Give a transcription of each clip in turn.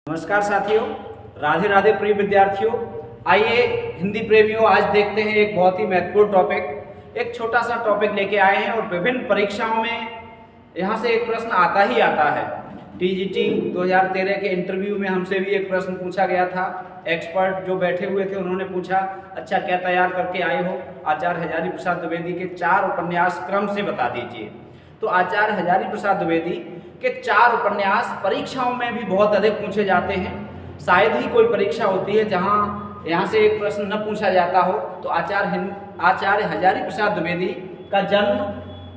नमस्कार साथियों, राधे राधे प्रिय विद्यार्थियों। आइए हिंदी प्रेमियों, आज देखते हैं एक बहुत ही महत्वपूर्ण टॉपिक। एक छोटा सा टॉपिक लेके आए हैं और विभिन्न परीक्षाओं में यहाँ से एक प्रश्न आता ही आता है। टीजीटी 2013 के इंटरव्यू में हमसे भी एक प्रश्न पूछा गया था। एक्सपर्ट जो बैठे हुए थे उन्होंने पूछा, अच्छा क्या तैयार करके आए हो? आचार्य हजारी प्रसाद द्विवेदी के 4 उपन्यास क्रम से बता दीजिए। तो आचार्य हजारी प्रसाद द्विवेदी के 4 उपन्यास परीक्षाओं में भी बहुत अधिक पूछे जाते हैं। शायद ही कोई परीक्षा होती है जहां यहाँ से एक प्रश्न न पूछा जाता हो। तो आचार्य हजारी प्रसाद द्विवेदी का जन्म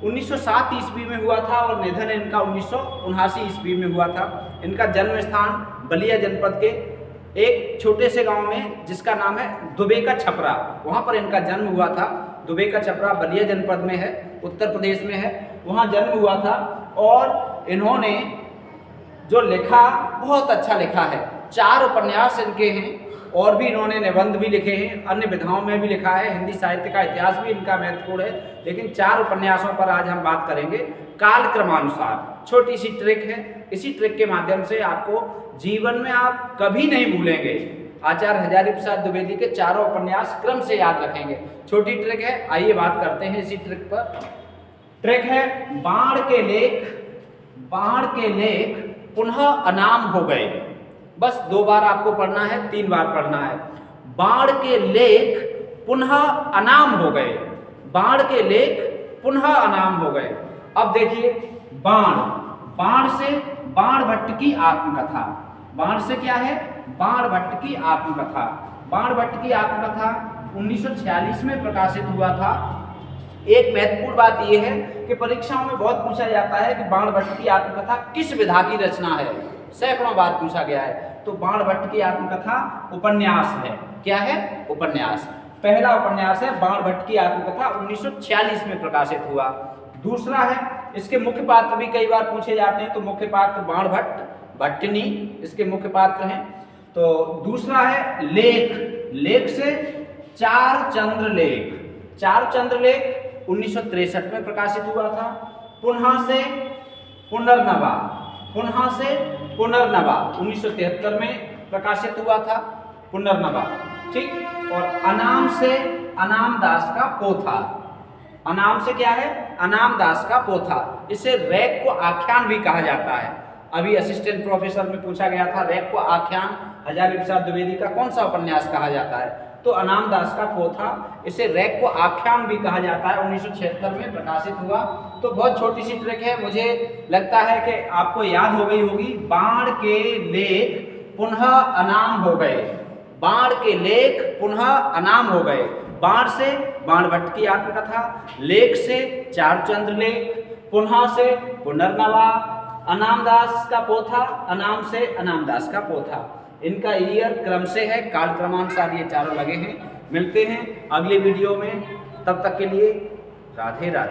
1907 ईस्वी में हुआ था और निधन इनका 1979 ईस्वी में हुआ था। इनका जन्म स्थान बलिया जनपद के एक छोटे से गांव में जिसका नाम है दुबे का छपरा, वहाँ पर इनका जन्म हुआ था। दुबे का छपरा बलिया जनपद में है, उत्तर प्रदेश में है, वहाँ जन्म हुआ था। और इन्होंने जो लिखा बहुत अच्छा लिखा है। 4 उपन्यास इनके हैं और भी इन्होंने निबंध भी लिखे हैं, अन्य विधाओं में भी लिखा है। हिंदी साहित्य का इतिहास भी इनका महत्वपूर्ण है। लेकिन 4 उपन्यासों पर आज हम बात करेंगे कालक्रमानुसार। छोटी सी ट्रिक है, इसी ट्रिक के माध्यम से आपको जीवन में आप कभी नहीं भूलेंगे। आचार्य हजारी प्रसाद द्विवेदी के 4 उपन्यास क्रम से याद रखेंगे। छोटी ट्रिक है, आइए बात करते हैं इसी ट्रिक पर। ट्रिक है, बाण के लेख पुनः अनाम हो गए। बस 2 बार आपको पढ़ना है, 3 बार पढ़ना है। बाण के लेख पुनः अनाम हो गए। बाण के लेख पुनः अनाम हो गए। अब देखिए, बाण से बाण भट्ट की आत्मकथा। बाण से क्या है? बाण भट्ट की आत्मकथा। बाण भट्ट की आत्मकथा 1946 में प्रकाशित हुआ था। एक महत्वपूर्ण बात यह है कि परीक्षाओं में बहुत पूछा जाता है कि बाण भट्ट की आत्मकथा किस विधा की रचना है। सैकड़ों बार पूछा गया है। तो बाण भट्ट की आत्मकथा उपन्यास है। क्या है? उपन्यास। पहला उपन्यास है बाण भट्ट की आत्मकथा, 1946 में प्रकाशित हुआ। दूसरा है, इसके मुख्य पात्र भी कई बार पूछे जाते हैं। तो मुख्य पात्र बाण भट्ट, भट्टिनी इसके मुख्य पात्र हैं। तो दूसरा है लेख से 4 चंद्रलेख। 4 चंद्रलेख 1963 में प्रकाशित हुआ था। पुनः से पुनर्नवा 1973 में प्रकाशित हुआ था। पुनर्नवा, ठीक। और अनाम से अनामदास का पोथा। अनाम से क्या है? अनामदास का पोथा। इसे रैक को आख्यान भी कहा जाता है। अभी असिस्टेंट प्रोफेसर में पूछा गया था, रैक को आख्यान हजारी प्रसाद द्विवेदी का कौन सा उपन्यास कहा जाता है? तो अनामदास का पोथा, इसे रैक को आख्यान भी कहा जाता है। 1976 में प्रकाशित हुआ। तो बहुत छोटी सी ट्रिक है, मुझे लगता है कि आपको याद हो गई होगी। बाण के लेख पुनः अनाम हो गए। बाण के लेख पुनः अनाम हो गए। बाण से बाण भट्ट की आत्मकथा, लेख से 4 चंद्रलेख, पुनः से पुनर्नवा, अनामदास का पोथा, अनाम से अनामदास का पोथा। इनका ईयर क्रम से है, कालक्रमानुसार ये चारों लगे हैं। मिलते हैं अगले वीडियो में, तब तक के लिए राधे राधे।